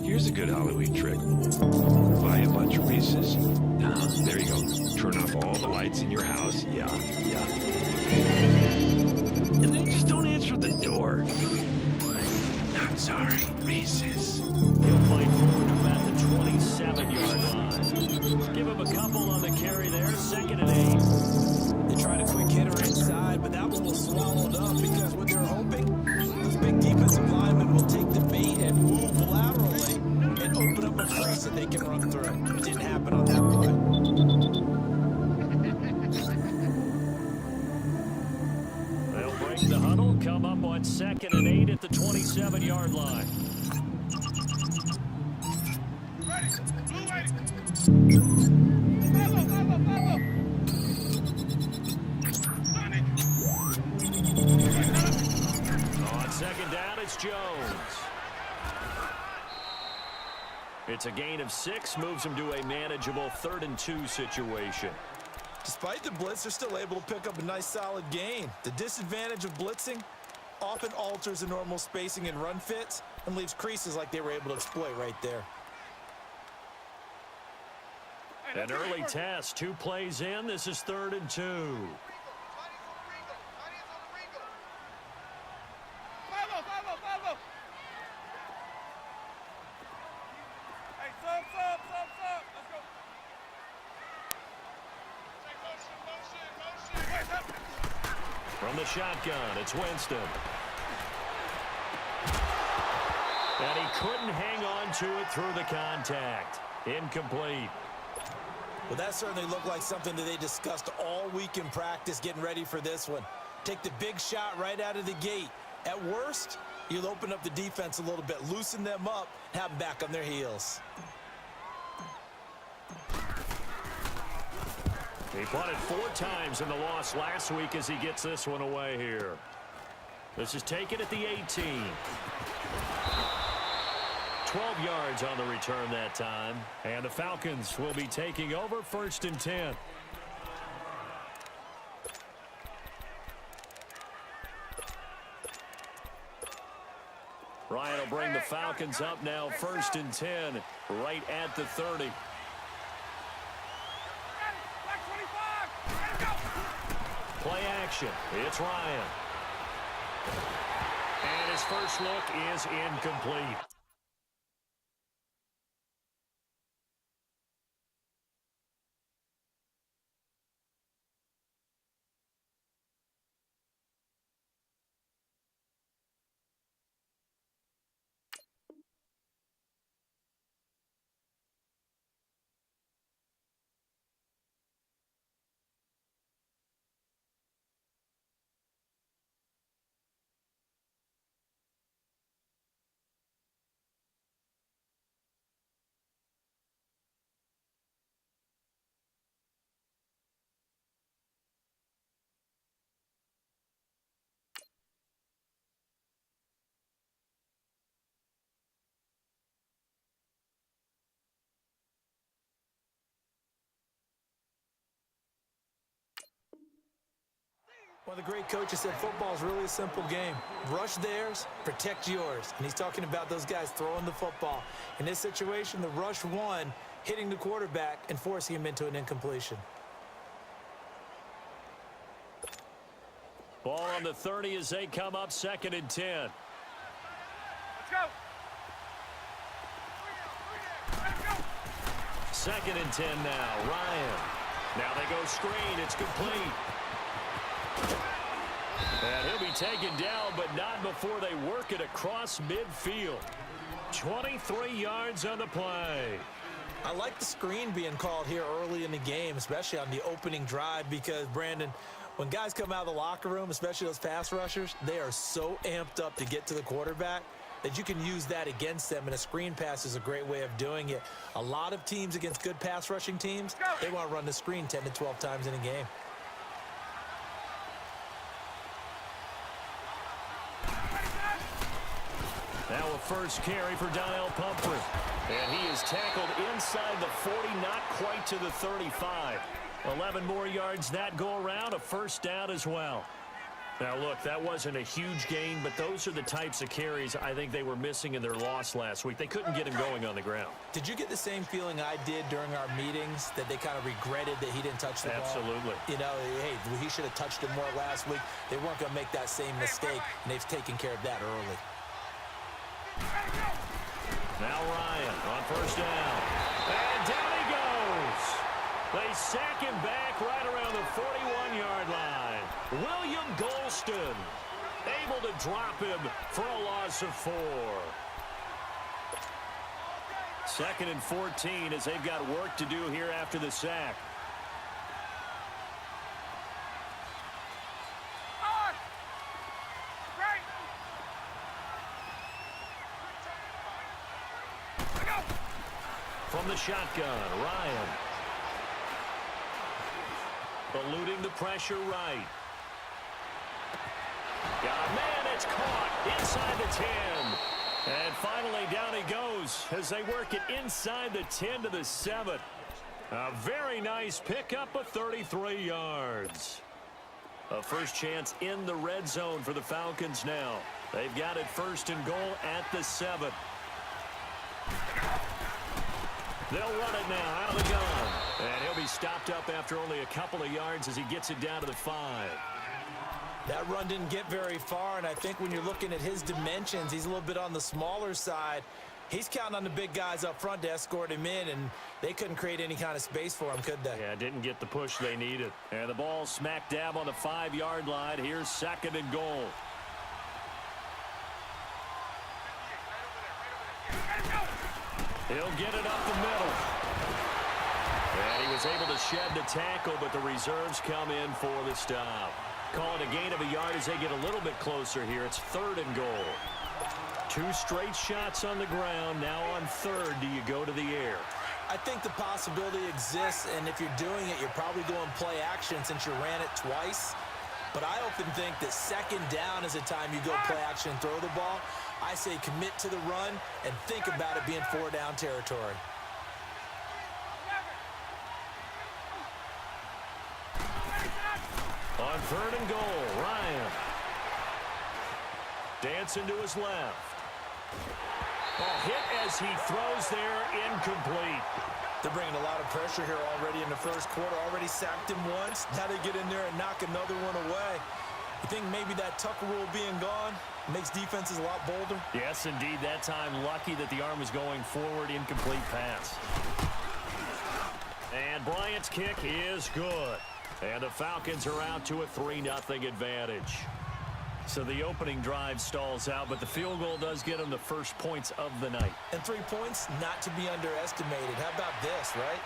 Here's a good Halloween trick. Buy a bunch of Reese's. There you go. Turn off all the lights in your house. Yeah. And then just don't answer the door. I'm sorry, Reese's. He'll play forward to about the 27-yard line. Give him a couple on the carry there. 2nd and 8. They tried a quick hitter inside, but that one was swallowed up because what they're hoping, those big defensive linemen will take the bait and move laterally and open up a crease that they can run through. It didn't happen on that play. They'll break the huddle, come up on 2nd and 8 at the 27-yard line. On 2nd down, it's Jones. It's a gain of 6, moves him to a manageable 3rd and 2 situation. Despite the blitz, they're still able to pick up a nice solid gain. The disadvantage of blitzing often alters the normal spacing and run fits and leaves creases like they were able to exploit right there. An early test, 2 plays in. This is 3rd and 2. From the shotgun, it's Winston. And he couldn't hang on to it through the contact. Incomplete. Well, that certainly looked like something that they discussed all week in practice getting ready for this one. Take the big shot right out of the gate. At worst, you'll open up the defense a little bit, loosen them up, have them back on their heels. He punted 4 times in the loss last week as he gets this one away here. This is taken at the 18. 12 yards on the return that time. And the Falcons will be taking over 1st and 10. Ryan will bring the Falcons up now 1st and 10 right at the 30. Play action. It's Ryan. And his first look is incomplete. One of the great coaches said football is really a simple game. Rush theirs, protect yours. And he's talking about those guys throwing the football. In this situation, the rush won, hitting the quarterback and forcing him into an incompletion. Ball on the 30 as they come up 2nd and 10. Let's go. 2nd and 10 now. Ryan. Now they go screen. It's complete. And he'll be taken down, but not before they work it across midfield. 23 yards on the play. I like the screen being called here early in the game, especially on the opening drive, because, Brandon, When guys come out of the locker room, especially those pass rushers, they are so amped up to get to the quarterback that you can use that against them, and a screen pass is a great way of doing it. A lot of teams against good pass rushing teams, they want to run the screen 10 to 12 times in a game. Now a first carry for Donnell Pumphrey. And he is tackled inside the 40, not quite to the 35. 11 more yards that go around, a first down as well. Now, look, that wasn't a huge gain, but those are the types of carries I think they were missing in their loss last week. They couldn't get him going on the ground. Did you get the same feeling I did during our meetings, that they kind of regretted that he didn't touch the ball? Absolutely. You know, hey, he should have touched it more last week. They weren't going to make that same mistake, and they've taken care of that early. Now Ryan on first down. And down he goes. They sack him back right around the 41-yard line. William Golston able to drop him for a loss of 4. 2nd and 14 as they've got work to do here after the sack. From the shotgun, Ryan. Eluding the pressure right. Man, it's caught inside the 10. And finally down he goes as they work it inside the 10 to the 7. A very nice pickup of 33 yards. A first chance in the red zone for the Falcons now. They've got it 1st and goal at the 7. They'll run it now out of the gun. And he'll be stopped up after only a couple of yards as he gets it down to the 5. That run didn't get very far, and I think when you're looking at his dimensions, he's a little bit on the smaller side. He's counting on the big guys up front to escort him in, and they couldn't create any kind of space for him, could they? Yeah, didn't get the push they needed. And the ball smack dab on the 5-yard line. Here's 2nd and goal. He'll get it up the middle. And he was able to shed the tackle, but the reserves come in for the stop. Call it a gain of a yard as they get a little bit closer here. It's 3rd and goal. 2 straight shots on the ground. Now on 3rd, do you go to the air? I think the possibility exists, and if you're doing it, you're probably going play action since you ran it twice. But I often think that 2nd down is a time you go play action and throw the ball. I say commit to the run and think about it being 4-down territory. On 3rd and goal, Ryan. Dancing to his left. Ball hit as he throws there, incomplete. They're bringing a lot of pressure here already in the first quarter. Already sacked him once. Now they get in there and knock another one away. You think maybe that Tucker rule being gone makes defenses a lot bolder? Yes, indeed. That time, lucky that the arm was going forward. Incomplete pass. And Bryant's kick is good. And the Falcons are out to a 3-0 advantage. So the opening drive stalls out, but the field goal does get them the first points of the night. And 3 points, not to be underestimated. How about this, right?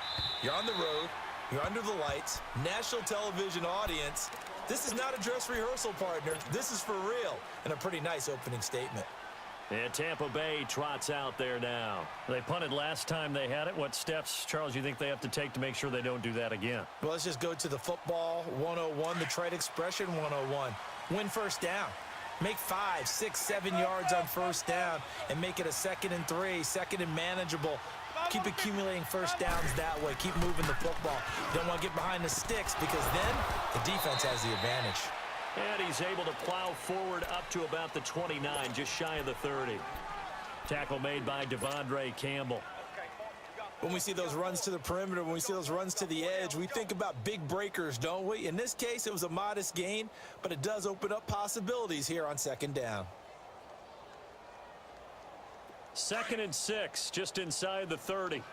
You're on the road. You're under the lights. National television audience. This is not a dress rehearsal, partner. This is for real. And a pretty nice opening statement. And Tampa Bay trots out there now. They punted last time they had it. What steps, Charles, you think they have to take to make sure they don't do that again? Well, let's just go to the football 101, the trade expression 101. Win first down. Make 5, 6, 7 yards on first down and make it a 2nd and 3, 2nd and manageable. Keep accumulating first downs that way. Keep moving the football. You don't want to get behind the sticks because then the defense has the advantage. And he's able to plow forward up to about the 29, just shy of the 30. Tackle made by Devondre Campbell. When we see those runs to the perimeter, when we see those runs to the edge, we think about big breakers, don't we? In this case, it was a modest gain, but it does open up possibilities here on 2nd down. 2nd and 6, just inside the 30.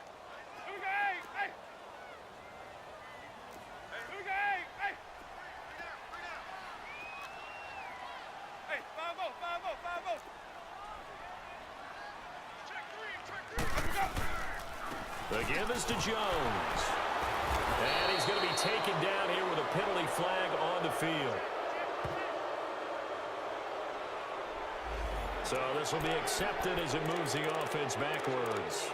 The give is to Jones. And he's going to be taken down here with a penalty flag on the field. So this will be accepted as it moves the offense backwards.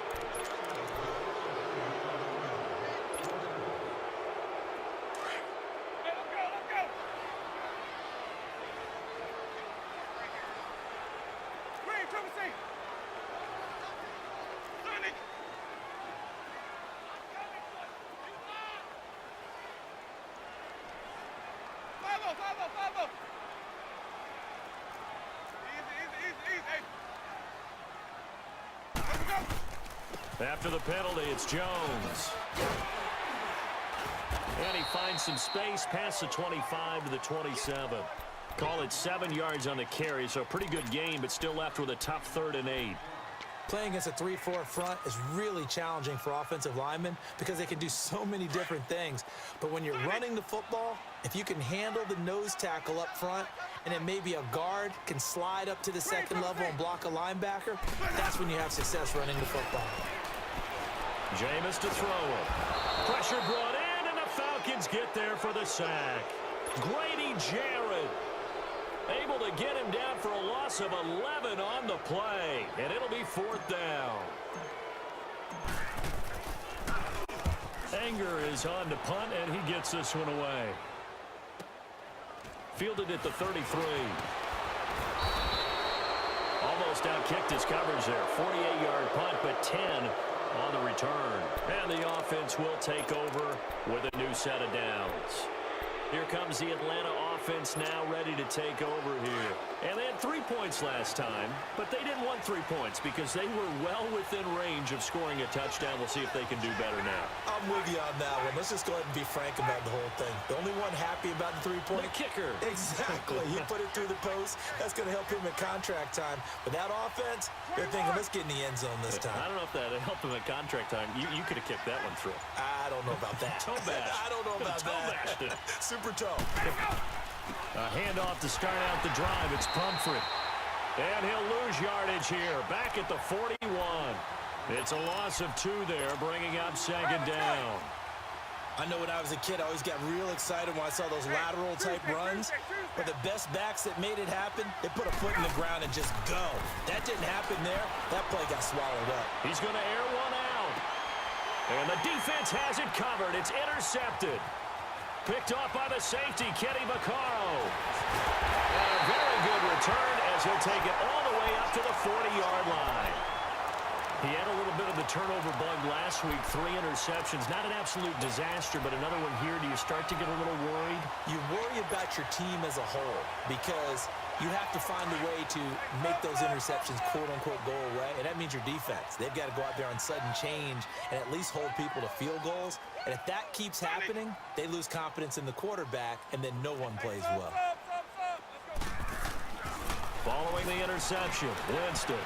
After the penalty, it's Jones. And he finds some space past the 25 to the 27. Call it 7 yards on the carry, so a pretty good game, but still left with a tough 3rd and 8. Playing against a 3-4 front is really challenging for offensive linemen because they can do so many different things. But when you're running the football, if you can handle the nose tackle up front, and then maybe a guard can slide up to the second level and block a linebacker, that's when you have success running the football. Jameis to throw it. Pressure brought in, and the Falcons get there for the sack. Grady Jarrett able to get him down for a loss of 11 on the play, and it'll be 4th down. Anger is on to punt, and he gets this one away. Fielded at the 33. Almost outkicked his coverage there. 48-yard punt, but 10 on the return. And the offense will take over with a new set of downs. Here comes the Atlanta offense now ready to take over here. And they had 3 points last time, but they didn't want 3 points because they were well within range of scoring a touchdown. We'll see if they can do better now. I'm with you on that one. Let's just go ahead and be frank about the whole thing. The only one happy about the 3-point. The kicker. Exactly. He put it through the post. That's going to help him at contract time. But that offense, they're thinking, let's get in the end zone this time. I don't know if that helped him at contract time. You could have kicked that one through. I don't know about that. Toe bash. I don't know about that. Super toe. A handoff to start out the drive. It's Pumphrey. And he'll lose yardage here. Back at the 41. It's a loss of 2 there, bringing up 2nd down. I know when I was a kid, I always got real excited when I saw those lateral-type runs. But the best backs that made it happen, they put a foot in the ground and just go. That didn't happen there. That play got swallowed up. He's going to air one out. And the defense has it covered. It's intercepted. Picked off by the safety, Kenny Vaccaro. And a very good return as he'll take it all the way up to the 40-yard line. He had a little bit of the turnover bug last week, 3 interceptions. Not an absolute disaster, but another one here. Do you start to get a little worried? You worry about your team as a whole because you have to find a way to make those interceptions, quote-unquote, go away, and that means your defense. They've got to go out there on sudden change and at least hold people to field goals. And if that keeps happening, they lose confidence in the quarterback, and then no one plays well. Following the interception, Winston.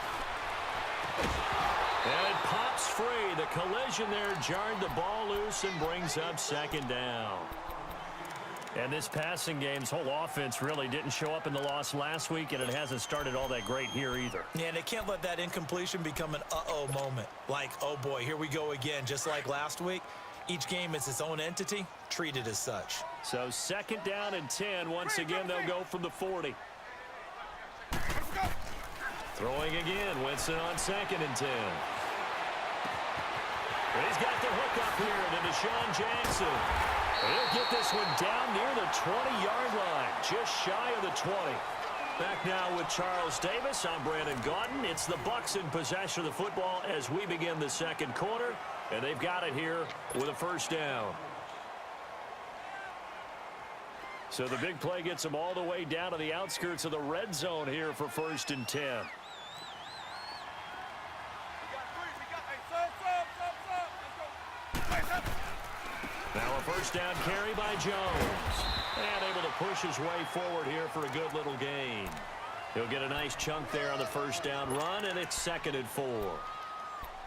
And it pops free. The collision there jarred the ball loose and brings up 2nd down. And this passing game's whole offense really didn't show up in the loss last week, and it hasn't started all that great here either. Yeah, and they can't let that incompletion become an uh-oh moment. Like, oh boy, here we go again, just like last week. Each game is its own entity, treated as such. So 2nd down and 10. Once again, they'll go from the 40. Throwing again, Winston on 2nd and 10. And he's got the hook up here to Deshaun Jackson. He'll get this one down near the 20-yard line, just shy of the 20. Back now with Charles Davis. I'm Brandon Gaudin. It's the Bucs in possession of the football as we begin the 2nd quarter, and they've got it here with a 1st down. So the big play gets them all the way down to the outskirts of the red zone here for 1st and 10. Now a 1st down carry by Jones. And able to push his way forward here for a good little gain. He'll get a nice chunk there on the 1st down run, and it's 2nd and 4.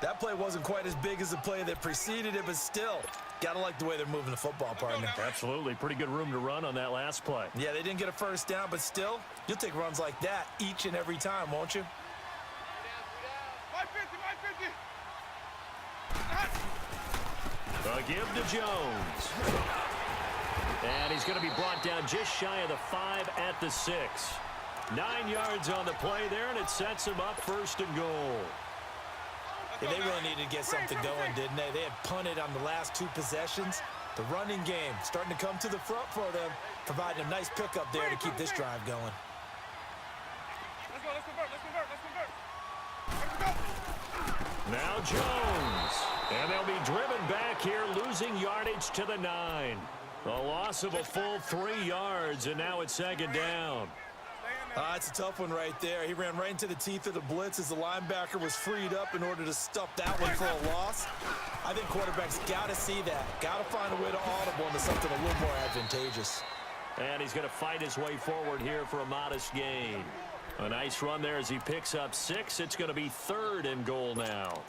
That play wasn't quite as big as the play that preceded it, but still, gotta like the way they're moving the football, partner. Absolutely. Pretty good room to run on that last play. Yeah, they didn't get a 1st down, but still, you'll take runs like that each and every time, won't you? A give to Jones. And he's going to be brought down just shy of the 5 at the 6. 9 yards on the play there, and it sets him up 1st and goal. Yeah, they really needed to get something going, didn't they? They had punted on the last 2 possessions. The running game starting to come to the front for them, providing a nice pickup there to keep this drive going. Let's go, let's convert, let's convert, let's convert. Let's go. Now Jones. And they'll be driven back here, losing yardage to the 9. A loss of a full 3 yards, and now it's 2nd down. It's a tough one right there. He ran right into the teeth of the blitz as the linebacker was freed up in order to stop that one for a loss. I think quarterbacks got to see that. Got to find a way to audible into something a little more advantageous. And he's going to fight his way forward here for a modest gain. A nice run there as he picks up 6. It's going to be 3rd and goal now.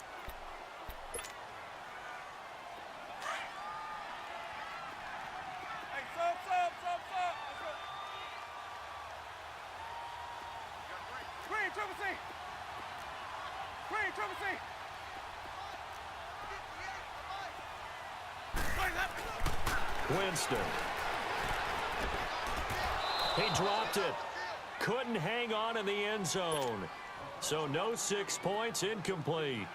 Hey, sub. Let's go. Green, triple C. Green, triple C. Winston. He dropped it. Couldn't hang on in the end zone. So no 6 points, incomplete.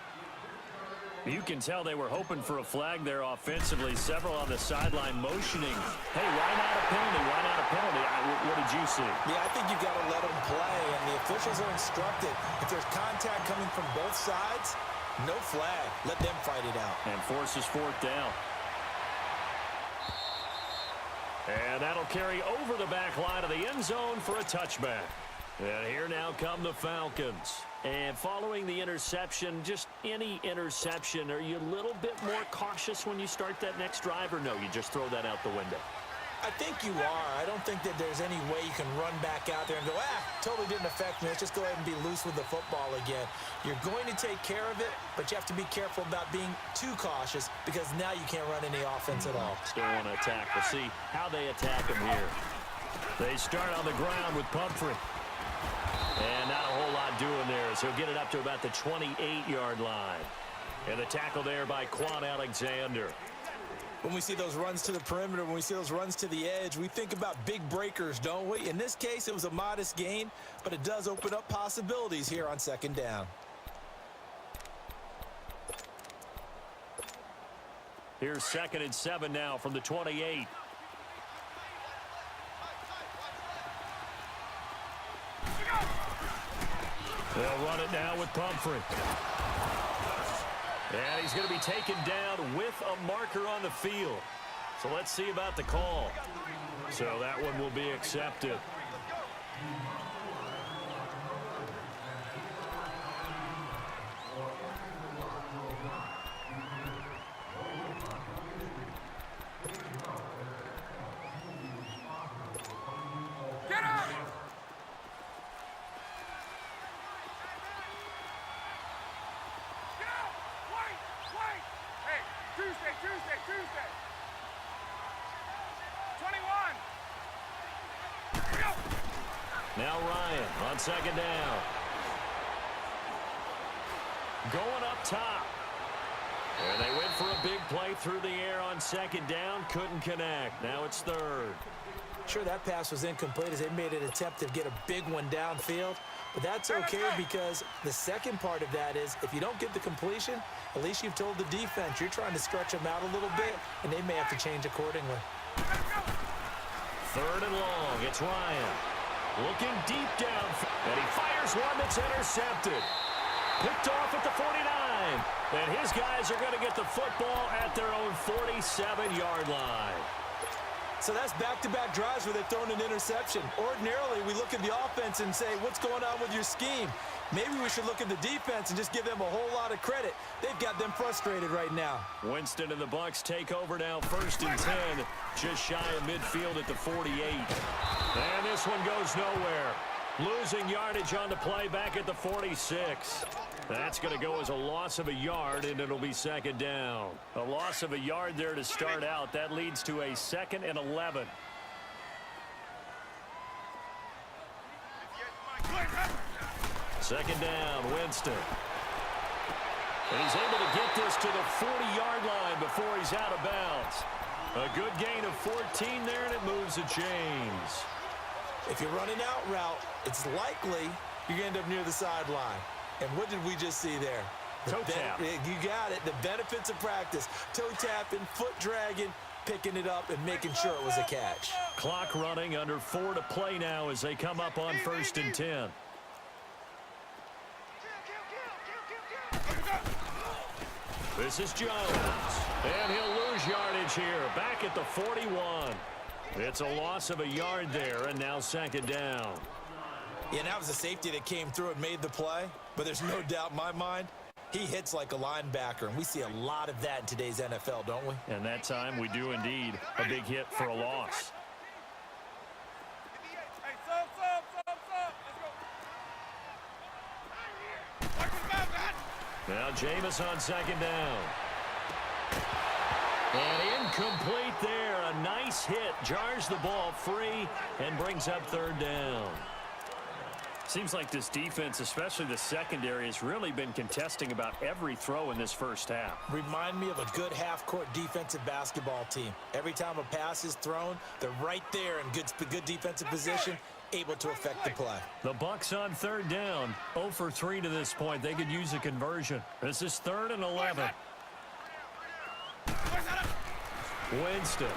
You can tell they were hoping for a flag there offensively. Several on the sideline motioning. Hey, why not a penalty? Why not a penalty? What did you see? Yeah, I think you got to let them play, and the officials are instructed. If there's contact coming from both sides, no flag. Let them fight it out. And forces 4th down. And that'll carry over the back line of the end zone for a touchback. And here now come the Falcons. And following the interception, just any interception, are you a little bit more cautious when you start that next drive, or no, you just throw that out the window? I think you are. I don't think that there's any way you can run back out there and go, totally didn't affect me. Let's just go ahead and be loose with the football again. You're going to take care of it, but you have to be careful about being too cautious because now you can't run any offense at all. Still want to attack. We'll see how they attack him here. They start on the ground with Pumphrey. And not a whole lot doing there, so he'll get it up to about the 28-yard line. And the tackle there by Quan Alexander. When we see those runs to the perimeter, when we see those runs to the edge, we think about big breakers, don't we? In this case, it was a modest gain, but it does open up possibilities here on 2nd down. Here's 2nd and 7 now from the 28. They'll run it now with Pumphrey. And he's going to be taken down with a marker on the field. So let's see about the call. So that one will be accepted. Get up! Hey, Tuesday. 21. Go! Now Ryan on 2nd down. Going up top. And they went for a big play through the air on 2nd down. Couldn't connect. Now it's 3rd. Sure, that pass was incomplete as they made an attempt to get a big one downfield. But that's okay because the second part of that is if you don't get the completion, at least you've told the defense you're trying to stretch them out a little bit, and they may have to change accordingly. 3rd and long. It's Ryan. Looking deep down. And he fires one that's intercepted. Picked off at the 49. And his guys are going to get the football at their own 47-yard line. So that's back-to-back drives where they've thrown an interception. Ordinarily, we look at the offense and say, what's going on with your scheme? Maybe we should look at the defense and just give them a whole lot of credit. They've got them frustrated right now. Winston and the Bucs take over now, 1st and 10, just shy of midfield at the 48. And this one goes nowhere. Losing yardage on the play back at the 46. That's going to go as a loss of a yard, and it'll be 2nd down. A loss of a yard there to start out. That leads to a 2nd and 11. Second down, Winston. And he's able to get this to the 40-yard line before he's out of bounds. A good gain of 14 there, and it moves the chains. If you're running out route, it's likely you're going to end up near the sideline. And what did we just see there? Toe tap. You got it. The benefits of practice. Toe tapping, foot dragging, picking it up, and making sure it was a catch. Clock running, under 4 to play now as they come up on 1st and 10. This is Jones, and he'll lose yardage here, back at the 41. It's a loss of a yard there, and now 2nd down. Yeah, that was a safety that came through and made the play, but there's no doubt in my mind, he hits like a linebacker, and we see a lot of that in today's NFL, don't we? And that time we do indeed. A big hit for a loss. Hey, sub. Let's go. Now Jameis on 2nd down. And incomplete there. A nice hit. Jars the ball free and brings up 3rd down. Seems like this defense, especially the secondary, has really been contesting about every throw in this first half. Remind me of a good half-court defensive basketball team. Every time a pass is thrown, they're right there in good defensive position, able to affect the play. The Bucs on 3rd down. 0 for 3 to this point. They could use a conversion. This is 3rd and 11. Winston.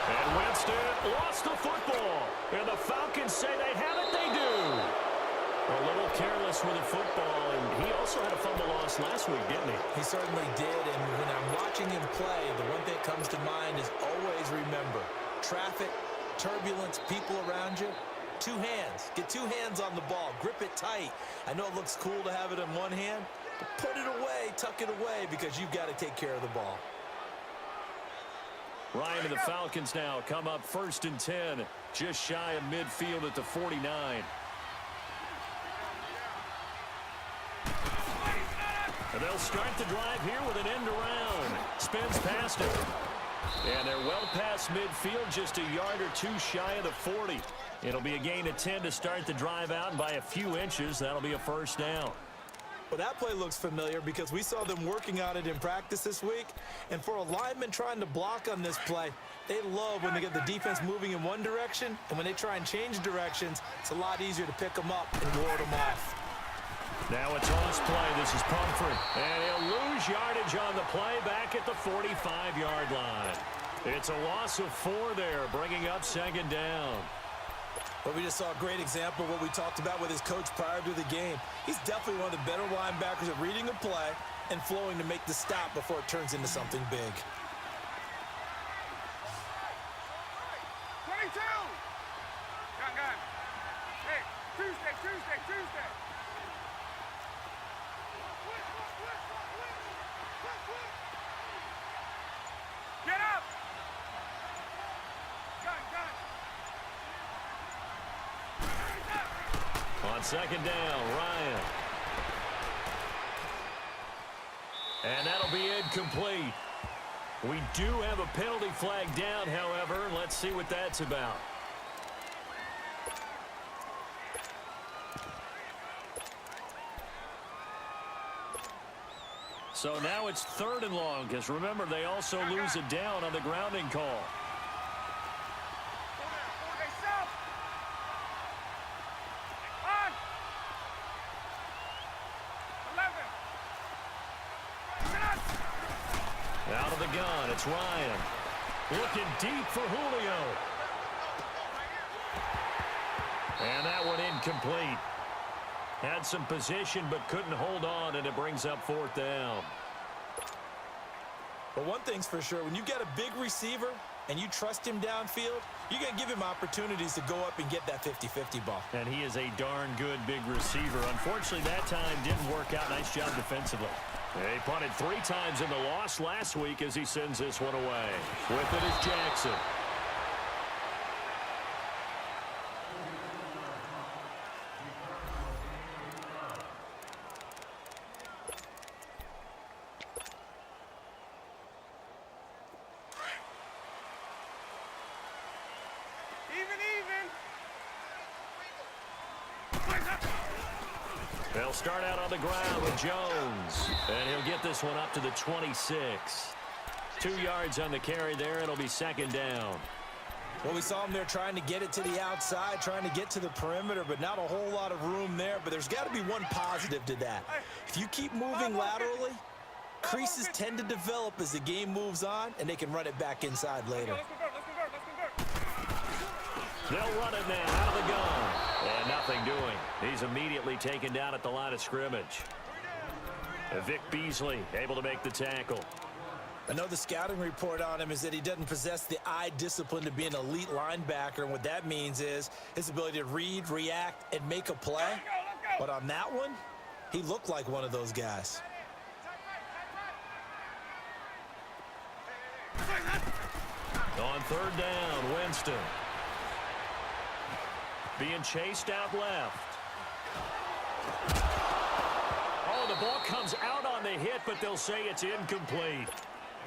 And Winston lost the football. And the Falcons say they have it. They do. A little careless with the football. And he also had a fumble loss last week, didn't he? He certainly did. And when I'm watching him play, the one thing that comes to mind is always remember, traffic, turbulence, people around you, 2 hands. Get 2 hands on the ball. Grip it tight. I know it looks cool to have it in one hand, but put it away, tuck it away, because you've got to take care of the ball. Ryan and the Falcons now come up 1st and 10, just shy of midfield at the 49. And they'll start the drive here with an end around. Spins past it. And they're well past midfield, just a yard or 2 shy of the 40. It'll be a gain of 10 to start the drive out, and by a few inches, that'll be a 1st down. Well, that play looks familiar because we saw them working on it in practice this week. And for a lineman trying to block on this play, they love when they get the defense moving in one direction. And when they try and change directions, it's a lot easier to pick them up and ward them off. Now it's on play. This is Pumphrey. And he'll lose yardage on the play back at the 45-yard line. It's a loss of 4 there, bringing up 2nd down. But we just saw a great example of what we talked about with his coach prior to the game. He's definitely one of the better linebackers at reading a play and flowing to make the stop before it turns into something big. 22. Got. Hey, Tuesday. Get up. Got. On 2nd down, Ryan. And that'll be incomplete. We do have a penalty flag down, however. Let's see what that's about. So now it's 3rd and long, because remember, they also lose it down on the grounding call. Out of the gun, it's Ryan. Looking deep for Julio. And that one incomplete. Had some position but couldn't hold on, and it brings up 4th down. But one thing's for sure, when you get a big receiver and you trust him downfield, you're going to give him opportunities to go up and get that 50-50 ball. And he is a darn good big receiver. Unfortunately, that time didn't work out. Nice job defensively. He punted 3 times in the loss last week as he sends this one away. With it is Jackson. Even. They'll start out on the ground with Jones. And he'll get this one up to the 26. 2 yards on the carry there. It'll be second down. Well, we saw him there trying to get it to the outside, trying to get to the perimeter, but not a whole lot of room there. But there's got to be one positive to that. If you keep moving laterally, creases tend to develop as the game moves on, and they can run it back inside later. They'll run it now out of the gun. And nothing doing. He's immediately taken down at the line of scrimmage. Vic Beasley able to make the tackle. I know the scouting report on him is that he doesn't possess the eye discipline to be an elite linebacker, and what that means is his ability to read, react, and make a play. But on that one, he looked like one of those guys. On third down, Winston. Being chased out left. Oh, the ball comes out on the hit, but they'll say it's incomplete.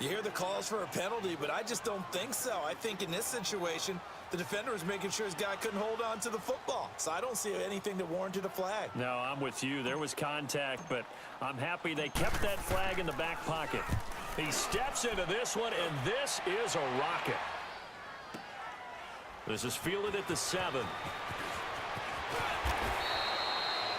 You hear the calls for a penalty, but I just don't think so. I think in this situation, the defender was making sure his guy couldn't hold on to the football. So I don't see anything that warranted a flag. No, I'm with you. There was contact, but I'm happy they kept that flag in the back pocket. He steps into this one, and this is a rocket. This is fielded at the 7.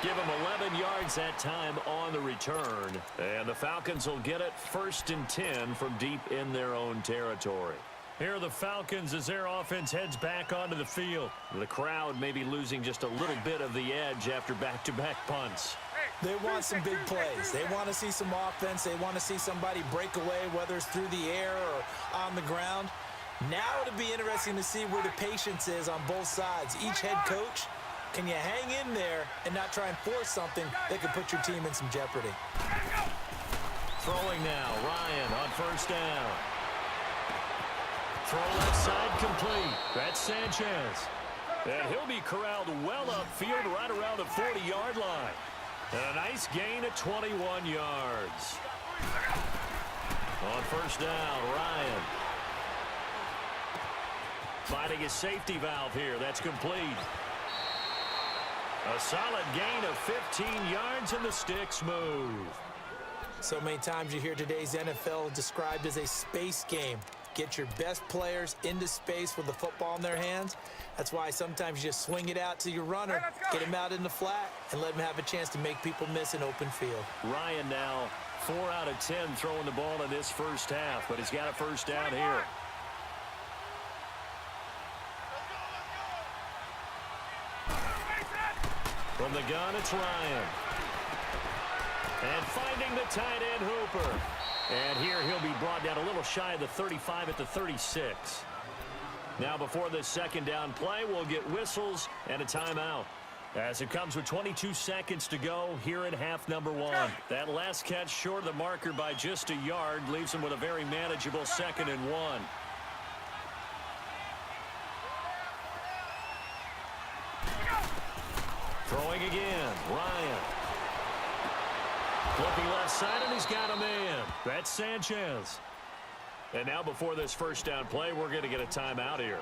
Give him 11 yards that time on the return. And the Falcons will get it 1st and 10 from deep in their own territory. Here are the Falcons as their offense heads back onto the field. The crowd may be losing just a little bit of the edge after back-to-back punts. They want some big plays. They want to see some offense. They want to see somebody break away, whether it's through the air or on the ground. Now it'll be interesting to see where the patience is on both sides. Each head coach, can you hang in there and not try and force something that could put your team in some jeopardy? Throwing now, Ryan on first down. Throw left side complete. That's Sanchez. And he'll be corralled well upfield right around the 40-yard line. And a nice gain at 21 yards. On first down, Ryan. Finding his safety valve here. That's complete. A solid gain of 15 yards and the sticks move. So many times you hear today's NFL described as a space game. Get your best players into space with the football in their hands. That's why sometimes you just swing it out to your runner, get him out in the flat, and let him have a chance to make people miss an open field. Ryan now 4 out of 10 throwing the ball in this first half, but he's got a first down here. From the gun, it's Ryan. And finding the tight end, Hooper. And here he'll be brought down a little shy of the 35 at the 36. Now before this second down play, we'll get whistles and a timeout. As it comes with 22 seconds to go here in half number 1. That last catch short of the marker by just a yard leaves him with a very manageable 2nd and 1. Throwing again, Ryan. Looking left side, and he's got a man. That's Sanchez. And now before this first down play, we're going to get a timeout here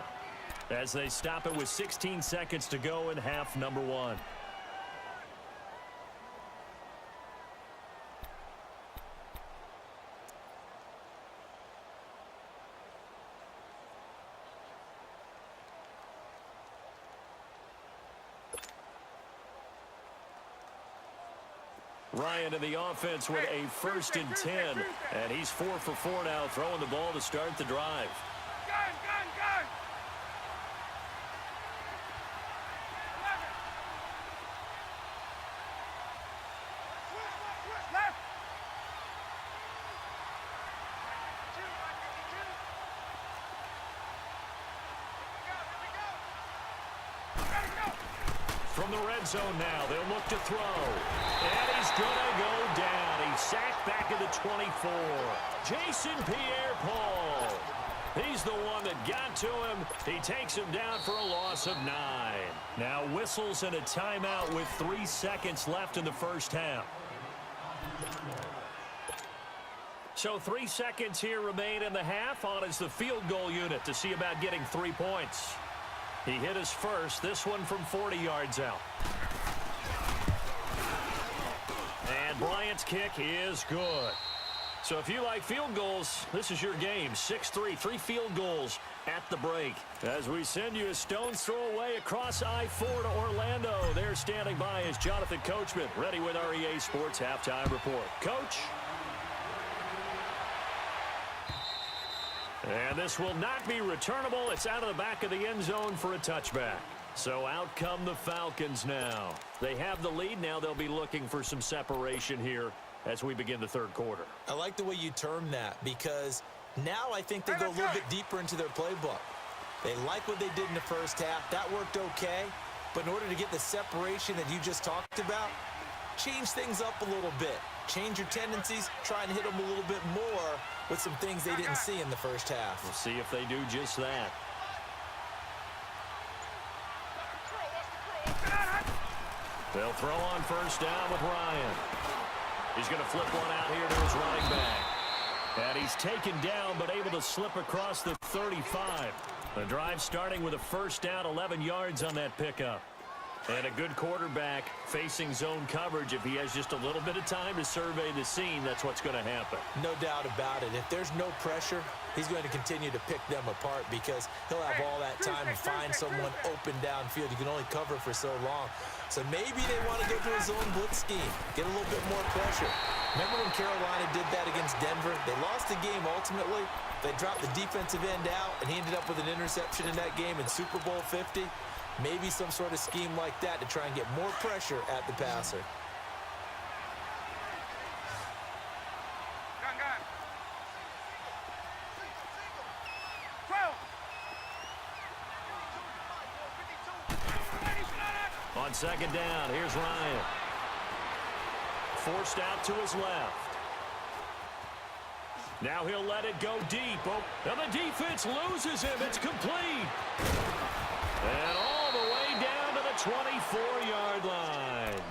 as they stop it with 16 seconds to go in half number 1. Ryan in the offense with a 1st and 10. And he's 4 for 4 now, throwing the ball to start the drive. Gun! Left! From the red zone now, they'll look to throw. And he's going to go down. He's sacked back at the 24. Jason Pierre-Paul. He's the one that got to him. He takes him down for a loss of 9. Now whistles and a timeout with 3 seconds left in the first half. So 3 seconds here remain in the half. On is the field goal unit to see about getting 3 points. He hit his first, this one from 40 yards out. Bryant's kick is good. So if you like field goals, this is your game. 6-3, 3 field goals at the break. As we send you a stone's throw away across I-4 to Orlando. There standing by is Jonathan Coachman, ready with our EA Sports Halftime Report. Coach? And this will not be returnable. It's out of the back of the end zone for a touchback. So out come the Falcons now. They have the lead. Now they'll be looking for some separation here as we begin the third quarter. I like the way you term that because now I think they go a little bit deeper into their playbook. They like what they did in the first half. That worked okay. But in order to get the separation that you just talked about, change things up a little bit. Change your tendencies. Try and hit them a little bit more with some things they didn't see in the first half. We'll see if they do just that. They'll throw on first down with Ryan. He's going to flip one out here to his running back. And he's taken down but able to slip across the 35. The drive starting with a first down, 11 yards on that pickup. And a good quarterback facing zone coverage. If he has just a little bit of time to survey the scene, that's what's going to happen. No doubt about it. If there's no pressure, he's going to continue to pick them apart because he'll have all that time to find someone open downfield. You can only cover for so long. So maybe they want to go to a zone blitz scheme, get a little bit more pressure. Remember when Carolina did that against Denver? They lost the game ultimately. They dropped the defensive end out, and he ended up with an interception in that game in Super Bowl 50. Maybe some sort of scheme like that to try and get more pressure at the passer. On second down, here's Ryan. Forced out to his left. Now he'll let it go deep. Oh, and the defense loses him. It's complete. And all the way down to the 24-yard line.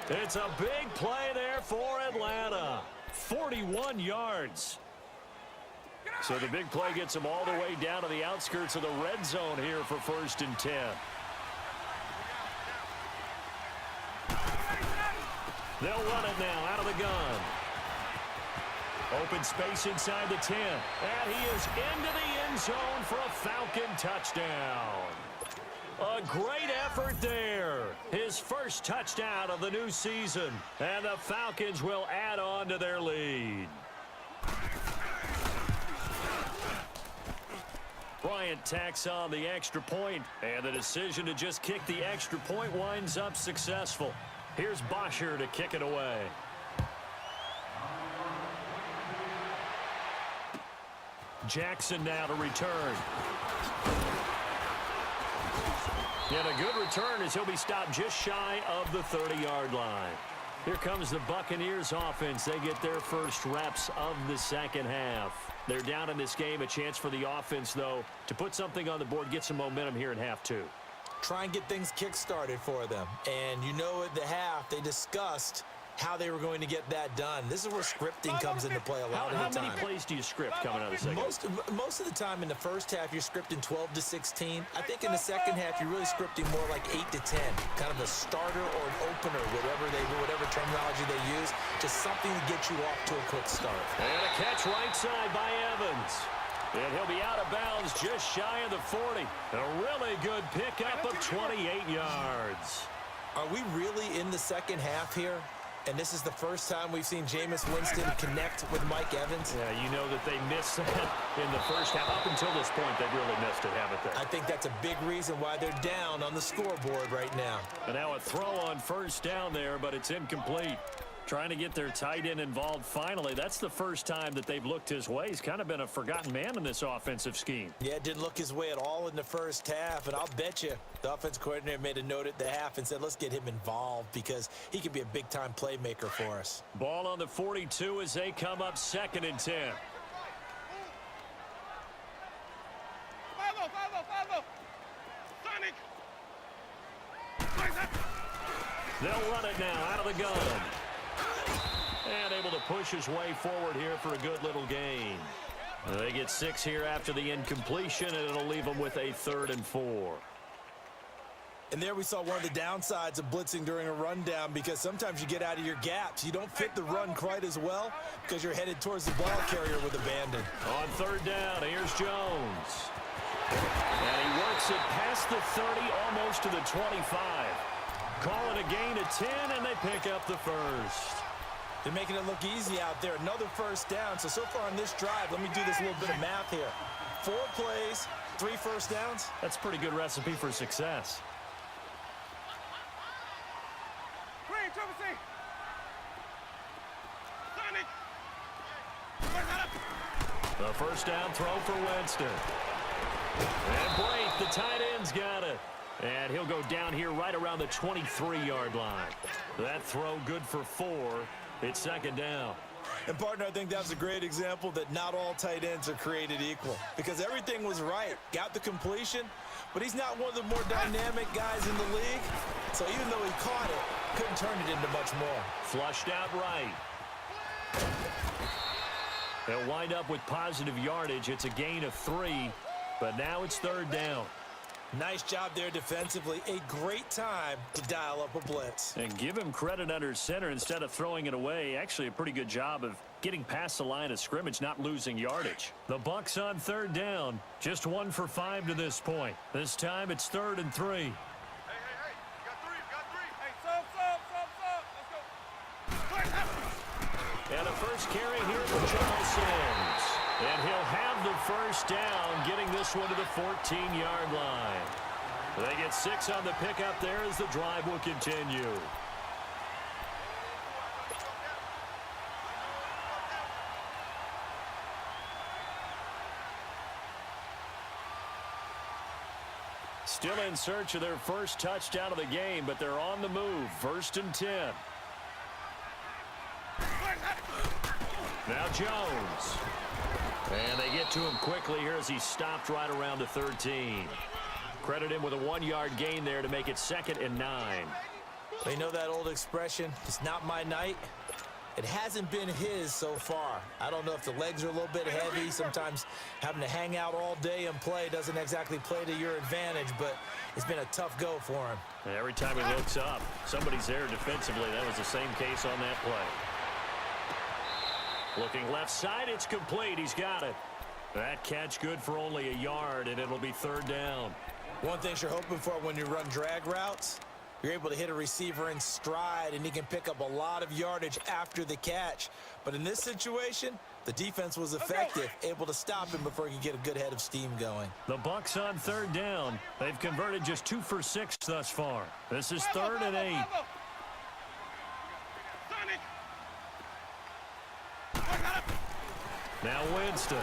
It's a big play there for Atlanta. 41 yards. So the big play gets them all the way down to the outskirts of the red zone here for 1st and 10. They'll run it now out of the gun. Open space inside the 10. And he is into the end zone for a Falcon touchdown. A great effort there. His first touchdown of the new season. And the Falcons will add on to their lead. Bryant tacks on the extra point, and the decision to just kick the extra point winds up successful. Here's Bosher to kick it away. Jackson now to return. And a good return as he'll be stopped just shy of the 30-yard line. Here comes the Buccaneers offense. They get their first reps of the second half. They're down in this game. A chance for the offense, though, to put something on the board, get some momentum here in half two. Try and get things kick-started for them. And you know at the half, they discussed how they were going to get that done. This is where scripting comes into play a lot of the time. How many plays do you script coming out of the second? Most of the time in the first half, you're scripting 12 to 16. I think in the second half, you're really scripting more like 8 to 10. Kind of a starter or an opener, whatever terminology they use. Just something to get you off to a quick start. And a catch right side by Evans. And he'll be out of bounds just shy of the 40. A really good pickup of 28 yards. Are we really in the second half here? And this is the first time we've seen Jameis Winston connect with Mike Evans. Yeah, you know that they missed that in the first half. Up until this point, they've really missed it, haven't they? I think that's a big reason why they're down on the scoreboard right now. And now a throw on first down there, but it's incomplete. Trying to get their tight end involved finally. That's the first time that they've looked his way. He's kind of been a forgotten man in this offensive scheme. Yeah, it didn't look his way at all in the first half. And I'll bet you the offense coordinator made a note at the half and said, let's get him involved because he could be a big-time playmaker for us. Ball on the 42 as they come up 2nd and 10. They'll run it now out of the gun. And able to push his way forward here for a good little gain. They get 6 here after the incompletion, and it'll leave them with a 3rd and 4. And there we saw one of the downsides of blitzing during a rundown, because sometimes you get out of your gaps. You don't fit the run quite as well because you're headed towards the ball carrier with abandon. On third down, here's Jones. And he works it past the 30, almost to the 25. Call it a gain of 10, and they pick up the first. They're making it look easy out there. Another first down. So far on this drive, let me do this little bit of math here. 4 plays, 3 first downs. That's a pretty good recipe for success. Green, Triple C. Sonic. The first down throw for Winston. And Blake, the tight end's got it. And he'll go down here right around the 23-yard line. That throw good for 4. It's second down. And, partner, I think that was a great example that not all tight ends are created equal, because everything was right. Got the completion, but he's not one of the more dynamic guys in the league. So even though he caught it, couldn't turn it into much more. Flushed out right. They'll wind up with positive yardage. It's a gain of 3, but now it's third down. Nice job there defensively. A great time to dial up a blitz. And give him credit under center instead of throwing it away. Actually, a pretty good job of getting past the line of scrimmage, not losing yardage. The Bucs on third down. Just 1 for 5 to this point. This time it's 3rd and 3. Hey. You got 3. Hey, sub. Let's go. And a first carry here for Charles Sims. And he'll have the first down, getting this one to the 14-yard line. They get 6 on the pickup there as the drive will continue. Still in search of their first touchdown of the game, but they're on the move. 1st and 10. Now Jones. And they get to him quickly here as he stopped right around the 13. Credit him with a 1-yard gain there to make it 2nd and 9. They know that old expression, it's not my night. It hasn't been his so far. I don't know if the legs are a little bit heavy. Sometimes having to hang out all day and play doesn't exactly play to your advantage, but it's been a tough go for him. And every time he looks up, somebody's there defensively. That was the same case on that play. Looking left side, it's complete. He's got it. That catch good for only a yard, and it'll be 3rd down. One thing you're hoping for when you run drag routes, you're able to hit a receiver in stride, and he can pick up a lot of yardage after the catch. But in this situation, the defense was effective, able to stop him before he could get a good head of steam going. The Bucs on 3rd down. They've converted just 2 for 6 thus far. This is 3rd and 8. Now Winston.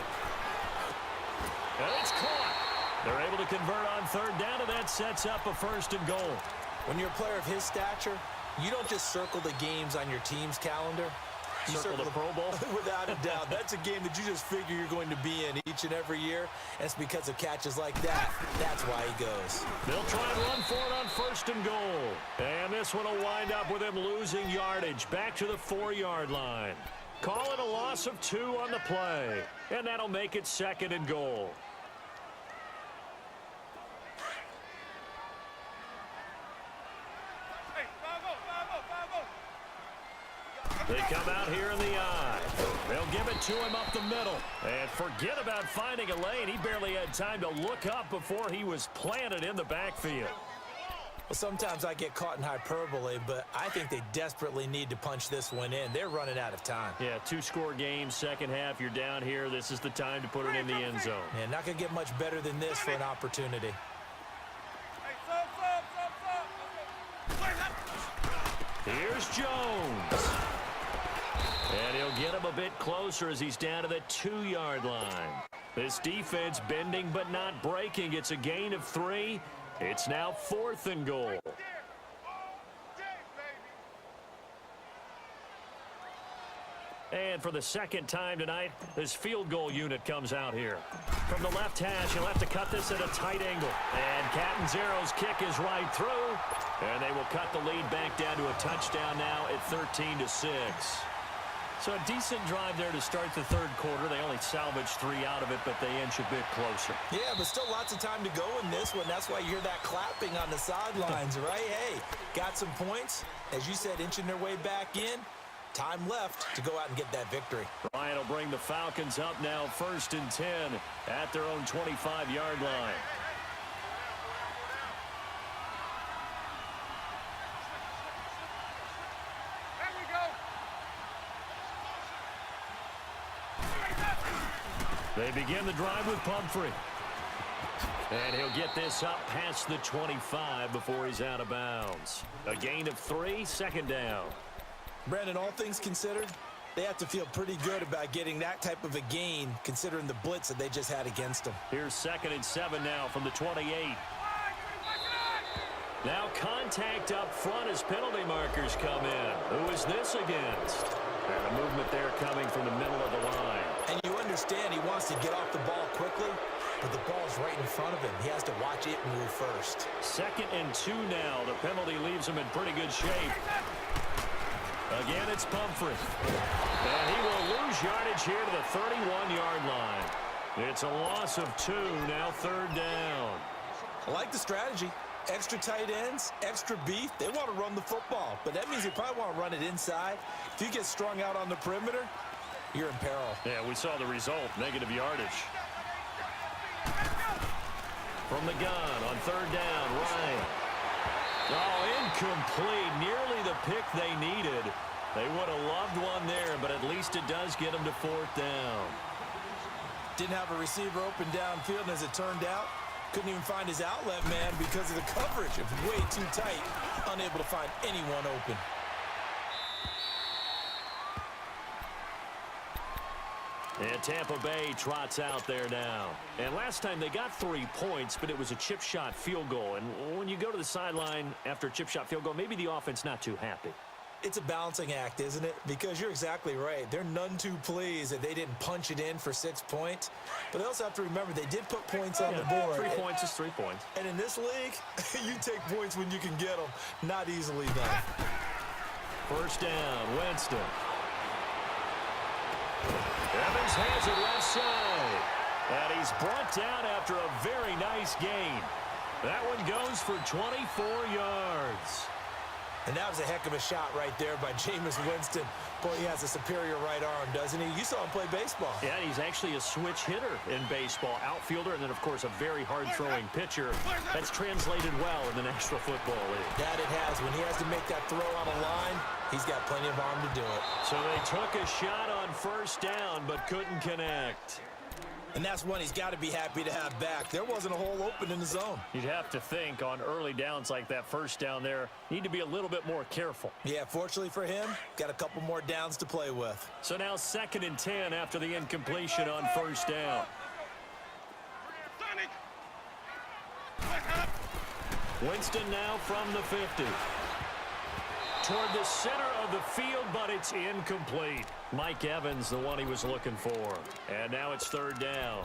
And it's caught. They're able to convert on 3rd down, and that sets up a 1st and goal. When you're a player of his stature, you don't just circle the games on your team's calendar. You Circle the Pro Bowl? Without a doubt. That's a game that you just figure you're going to be in each and every year, and it's because of catches like that. That's why he goes. They'll try and run for it on 1st and goal. And this one will wind up with him losing yardage back to the 4-yard line. Call it a loss of 2 on the play. And that'll make it 2nd and goal. They come out here in the eye. They'll give it to him up the middle. And forget about finding a lane. He barely had time to look up before he was planted in the backfield. Well, sometimes I get caught in hyperbole, but I think they desperately need to punch this one in. They're running out of time. Yeah, 2-score game, second half. You're down here. This is the time to put it in the end zone. Yeah, not going to get much better than this for an opportunity. Here's Jones. And he'll get him a bit closer as he's down to the 2-yard line. This defense bending but not breaking. It's a gain of 3. It's now 4th and goal. And for the second time tonight, this field goal unit comes out here. From the left hash, he'll have to cut this at a tight angle. And Catanzaro's kick is right through. And they will cut the lead back down to a touchdown now at 13-6. So a decent drive there to start the third quarter. They only salvaged 3 out of it, but they inch a bit closer. Yeah, but still lots of time to go in this one. That's why you hear that clapping on the sidelines, right? Hey, got some points. As you said, inching their way back in. Time left to go out and get that victory. Ryan will bring the Falcons up now, 1st and 10 at their own 25-yard line. They begin the drive with Pumphrey. And he'll get this up past the 25 before he's out of bounds. A gain of 3, 2nd down. Brandon, all things considered, they have to feel pretty good about getting that type of a gain considering the blitz that they just had against them. Here's 2nd and 7 now from the 28. Now contact up front as penalty markers come in. Who is this against? And a movement there coming from the middle of the line. And you understand he wants to get off the ball quickly, but the ball's right in front of him. He has to watch it move first. 2nd and 2 now. The penalty leaves him in pretty good shape. Again, it's Pumphrey. And he will lose yardage here to the 31-yard line. It's a loss of 2, now 3rd down. I like the strategy. Extra tight ends, extra beef. They want to run the football, but that means they probably want to run it inside. If you get strung out on the perimeter, you're in peril. Yeah, we saw the result, negative yardage. From the gun on 3rd down, Ryan. Oh, incomplete. Nearly the pick they needed. They would have loved one there, but at least it does get them to 4th down. Didn't have a receiver open downfield, and as it turned out, couldn't even find his outlet man because of the coverage. It was way too tight, unable to find anyone open. And Tampa Bay trots out there now. And last time they got 3 points, but it was a chip shot field goal. And when you go to the sideline after a chip shot field goal, maybe the offense not too happy. It's a balancing act, isn't it? Because you're exactly right. They're none too pleased that they didn't punch it in for 6 points. But they also have to remember they did put points on the board. 3 points is 3 points. And in this league, you take points when you can get them. Not easily done. 1st down, Winston. Evans has it left side. And he's brought down after a very nice gain. That one goes for 24 yards. And that was a heck of a shot right there by Jameis Winston. Boy, he has a superior right arm, doesn't he? You saw him play baseball. Yeah, he's actually a switch hitter in baseball. Outfielder, and then, of course, a very hard-throwing pitcher. That's translated well in the National Football League. That it has. When he has to make that throw on a line, he's got plenty of arm to do it. So they took a shot on 1st down, but couldn't connect. And that's one he's got to be happy to have back. There wasn't a hole open in the zone. You'd have to think on early downs like that 1st down there, need to be a little bit more careful. Yeah, fortunately for him, got a couple more downs to play with. So now 2nd and 10 after the incompletion on 1st down. Winston now from the 50. Toward the center of the field, but it's incomplete. Mike Evans, the one he was looking for. And now it's 3rd down.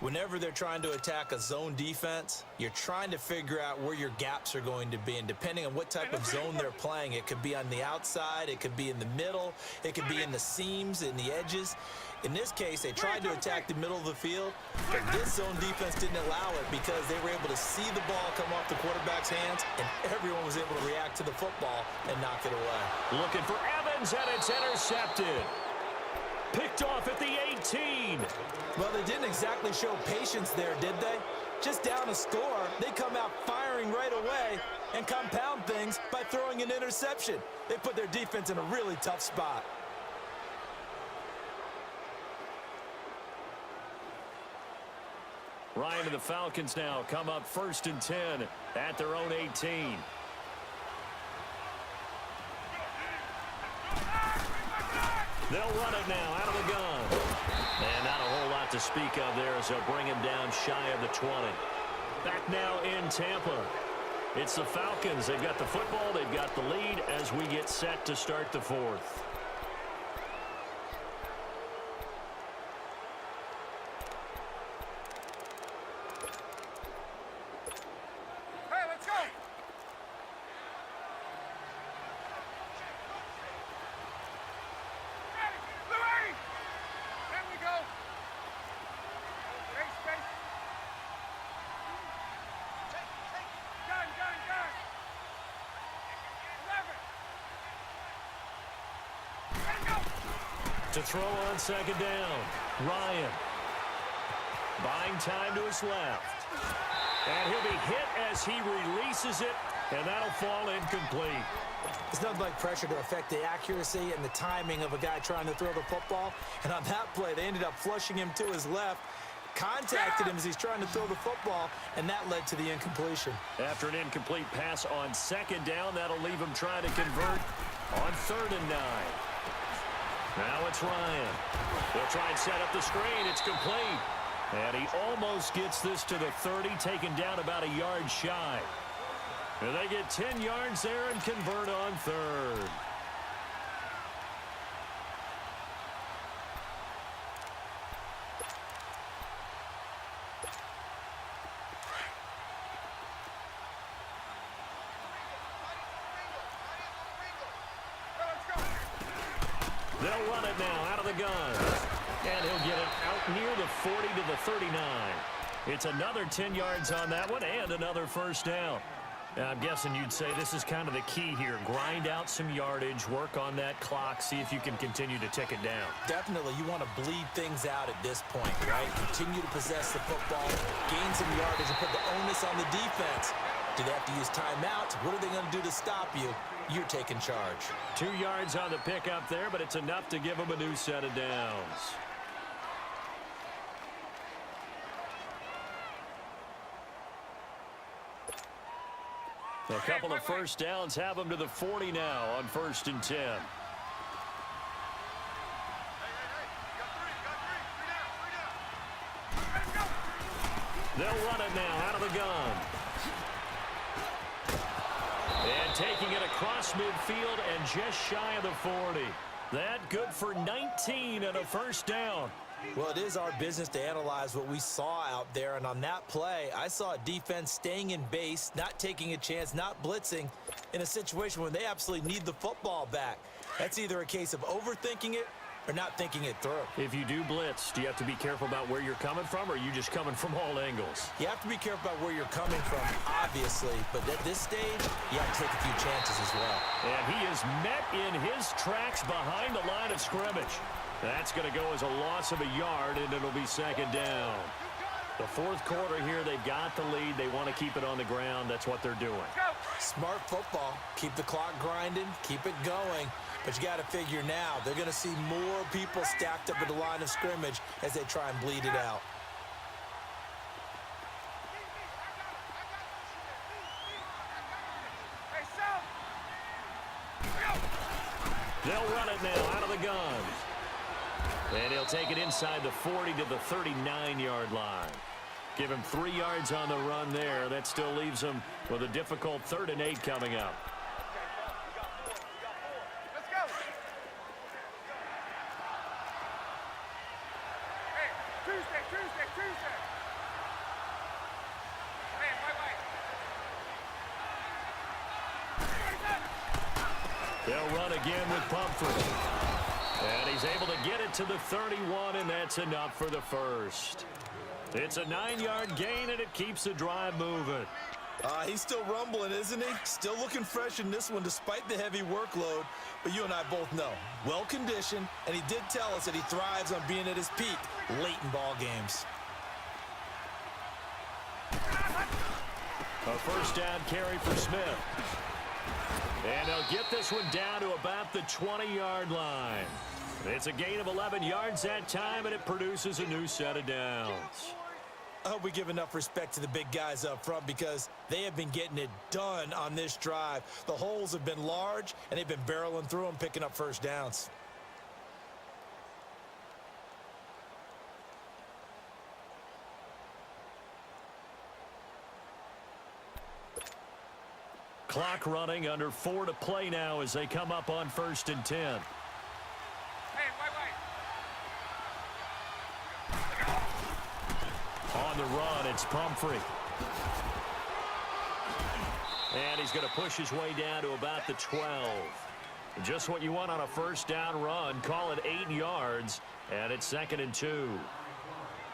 Whenever they're trying to attack a zone defense, you're trying to figure out where your gaps are going to be. And depending on what type of zone they're playing, it could be on the outside, it could be in the middle, it could be in the seams, in the edges. In this case, they tried to attack the middle of the field, but this zone defense didn't allow it because they were able to see the ball come off the quarterback's hands, and everyone was able to react to the football and knock it away. Looking for Evans, and it's intercepted. Picked off at the 18. Well, they didn't exactly show patience there, did they? Just down a score, they come out firing right away and compound things by throwing an interception. They put their defense in a really tough spot. Ryan and the Falcons now come up 1st and 10 at their own 18. They'll run it now out of the gun. And not a whole lot to speak of there as they'll bring him down shy of the 20. Back now in Tampa. It's the Falcons. They've got the football. They've got the lead as we get set to start the 4th. To throw on second down, Ryan. Buying time to his left. And he'll be hit as he releases it, and that'll fall incomplete. It's nothing like pressure to affect the accuracy and the timing of a guy trying to throw the football. And on that play, they ended up flushing him to his left, contacted him as he's trying to throw the football, and that led to the incompletion. After an incomplete pass on second down, that'll leave him trying to convert on 3rd and 9. Now it's Ryan. They'll try and set up the screen. It's complete. And he almost gets this to the 30, taken down about a yard shy. And they get 10 yards there and convert on 3rd. They'll run it now out of the gun. And he'll get it out near the 40 to the 39. It's another 10 yards on that one and another first down. Now, I'm guessing you'd say this is kind of the key here. Grind out some yardage, work on that clock, see if you can continue to tick it down. Definitely, you want to bleed things out at this point, right? Continue to possess the football, gain some yardage, and put the onus on the defense. Do they have to use timeouts? What are they going to do to stop you? You're taking charge. 2 yards on the pickup there, but it's enough to give them a new set of downs. A couple of first downs have them to the 40 now on 1st and 10. They'll run it now out of the gun. And taking it across midfield and just shy of the 40. That good for 19 and a first down. Well, it is our business to analyze what we saw out there, and on that play, I saw a defense staying in base, not taking a chance, not blitzing, in a situation where they absolutely need the football back. That's either a case of overthinking it or not thinking it through. If you do blitz, do you have to be careful about where you're coming from, or are you just coming from all angles? You have to be careful about where you're coming from, obviously, but at this stage, you have to take a few chances as well. And he is met in his tracks behind the line of scrimmage. That's going to go as a loss of a yard, and it'll be second down. The 4th quarter here, they've got the lead. They want to keep it on the ground. That's what they're doing. Smart football. Keep the clock grinding. Keep it going. But you got to figure now, they're going to see more people stacked up at the line of scrimmage as they try and bleed it out. They'll run it now out of the gun. And he'll take it inside the 40 to the 39-yard line. Give him 3 yards on the run there. That still leaves him with a difficult 3rd and 8 coming up. Let's go. Hey, Tuesday. Hey, wait. They'll run again with Pumphrey. And he's able to get it to the 31, and that's enough for the first. It's a 9-yard gain, and it keeps the drive moving. He's still rumbling, isn't he? Still looking fresh in this one despite the heavy workload. But you and I both know, well-conditioned, and he did tell us that he thrives on being at his peak late in ball games. A first down carry for Smith. And they'll get this one down to about the 20-yard line. It's a gain of 11 yards that time, and it produces a new set of downs. I hope we give enough respect to the big guys up front because they have been getting it done on this drive. The holes have been large, and they've been barreling through them, picking up first downs. Clock running, under 4 to play now as they come up on 1st and 10. Hey, wait. On the run, it's Pumphrey. And he's going to push his way down to about the 12. Just what you want on a first down run. Call it 8 yards, and it's 2nd and 2.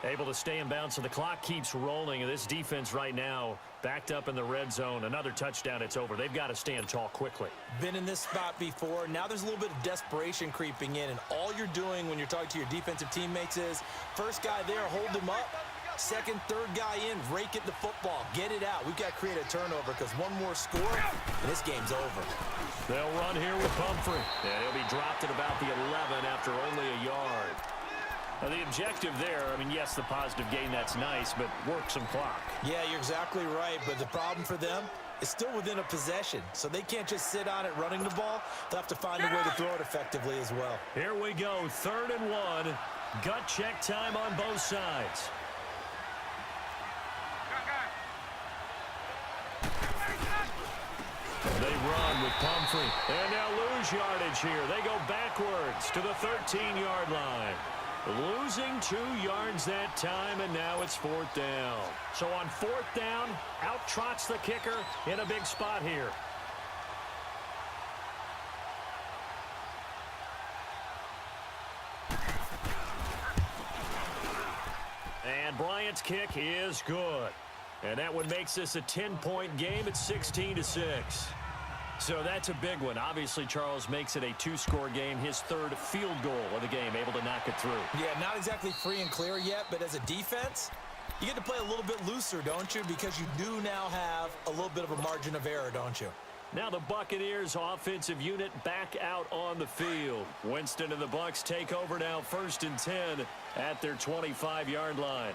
Able to stay in bounds, so the clock keeps rolling. And this defense right now backed up in the red zone. Another touchdown, it's over. They've got to stand tall quickly. Been in this spot before. Now there's a little bit of desperation creeping in, and all you're doing when you're talking to your defensive teammates is first guy there, hold him up. Second, third guy in, rake at the football. Get it out. We've got to create a turnover because one more score, and this game's over. They'll run here with Pumphrey. And he'll be dropped at about the 11 after only a yard. Now, the objective there, I mean, yes, the positive gain, that's nice, but work some clock. Yeah, you're exactly right, but the problem for them is still within a possession, so they can't just sit on it running the ball. They'll have to find a way to throw it effectively as well. Here we go, 3rd and 1. Gut check time on both sides. They run with Pumphrey. And now lose yardage here. They go backwards to the 13-yard line. Losing 2 yards that time, and now it's 4th down. So on 4th down, out trots the kicker in a big spot here. And Bryant's kick is good. And that one makes this a 10-point game at 16-6. So that's a big one. Obviously, Charles makes it a 2-score game, his 3rd field goal of the game, able to knock it through. Yeah, not exactly free and clear yet, but as a defense, you get to play a little bit looser, don't you? Because you do now have a little bit of a margin of error, don't you? Now the Buccaneers offensive unit back out on the field. Winston and the Bucs take over now, 1st and 10 at their 25-yard line.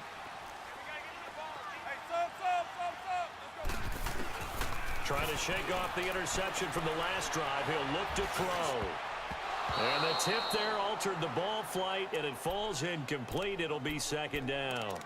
Trying to shake off the interception from the last drive. He'll look to throw. And the tip there altered the ball flight, and it falls incomplete. It'll be 2nd down.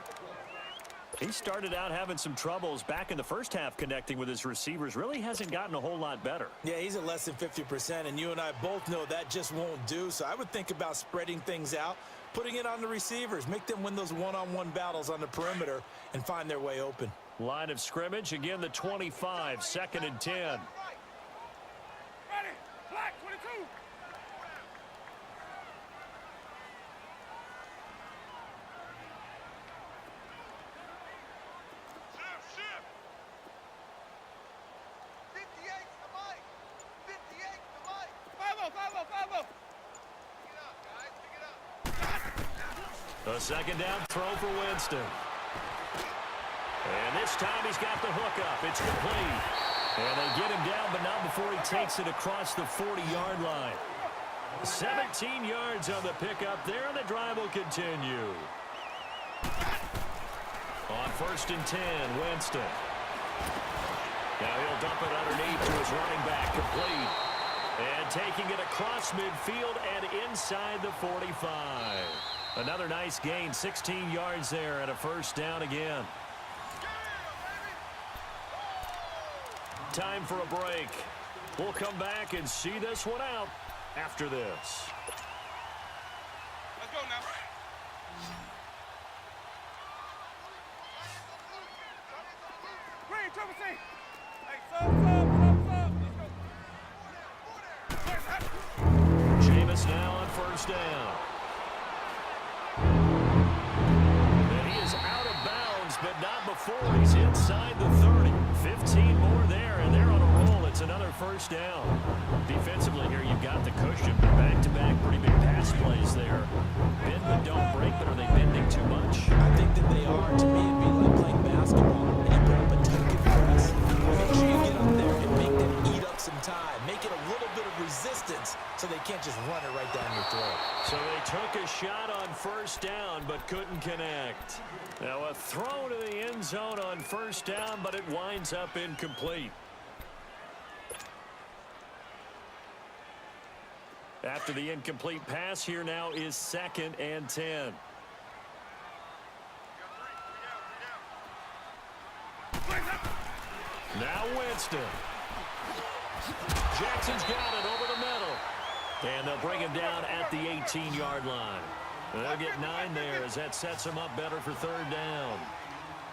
He started out having some troubles back in the first half connecting with his receivers. Really hasn't gotten a whole lot better. Yeah, he's at less than 50%, and you and I both know that just won't do. So I would think about spreading things out, putting it on the receivers, make them win those one-on-one battles on the perimeter and find their way open. Line of scrimmage, again the 25, 2nd and 10. Ready, black 22. Shift. 58 to Mike. 58 to Mike. 5-0. Pick it up, guys. Pick it up. A 2nd down throw for Winston. And this time he's got the hook up. It's complete. And they get him down, but not before he takes it across the 40-yard line. 17 yards on the pickup there, and the drive will continue. On 1st and 10, Winston. Now he'll dump it underneath to his running back, complete. And taking it across midfield and inside the 45. Another nice gain, 16 yards there, and a 1st down again. Time for a break. We'll come back and see this one out after this. Let's go now. Green, triple C. Hey, sub. Let's go. Jameis now on 1st down. And he is out of bounds, but not before he's inside the 30. 15 more there, and they're on a roll. It's another 1st down. Defensively here, you've got the cushion. Back-to-back pretty big pass plays there. Bend but don't break, but are they bending too much? I think that they are. To me, it'd be like playing basketball. And you put up a tight press. Make sure you get up there and make them eat up some time. Make it a little bit of resistance so they can't just run it right down your throat. So they took a shot on 1st down, but couldn't connect. Now a throw to the end zone on 1st down, but it winds up incomplete. After the incomplete pass, here now is 2nd and 10. Now Winston. Jackson's got it over the middle. And they'll bring him down at the 18-yard line. They'll get 9 there as that sets them up better for 3rd down.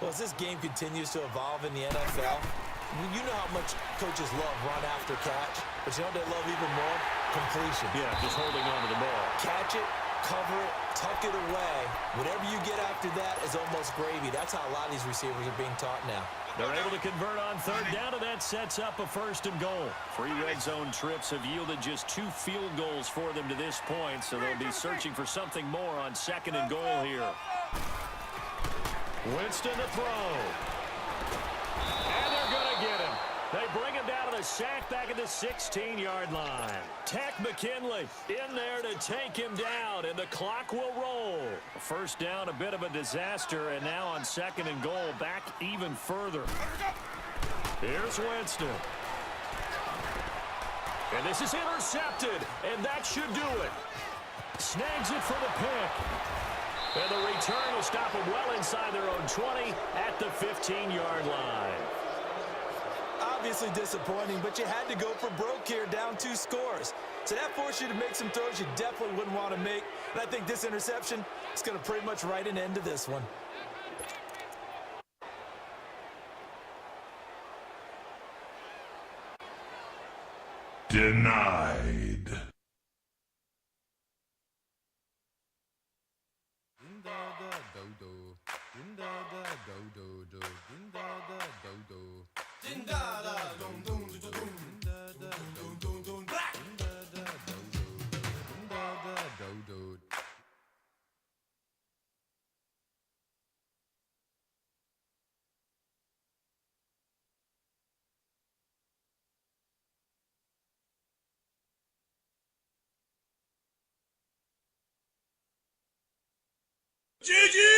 Well, as this game continues to evolve in the NFL, you know how much coaches love run after catch, but you know what they love even more? Completion. Yeah, just holding on to the ball. Catch it, cover it, tuck it away. Whatever you get after that is almost gravy. That's how a lot of these receivers are being taught now. They're able to convert on third down, and that sets up a 1st and goal. 3 red zone trips have yielded just 2 field goals for them to this point, so they'll be searching for something more on 2nd and goal here. Winston to throw. And they're going to get him. They bring him down to the sack back at the 16-yard line. Tech McKinley in there to take him down, and the clock will roll. 1st down, a bit of a disaster, and now on 2nd and goal, back even further. Here's Winston. And this is intercepted, and that should do it. Snags it for the pick. And the return will stop them well inside their own 20 at the 15-yard line. Obviously disappointing, but you had to go for broke here, down 2 scores. So that forced you to make some throws you definitely wouldn't want to make. And I think this interception is going to pretty much write an end to this one. Denied. GG!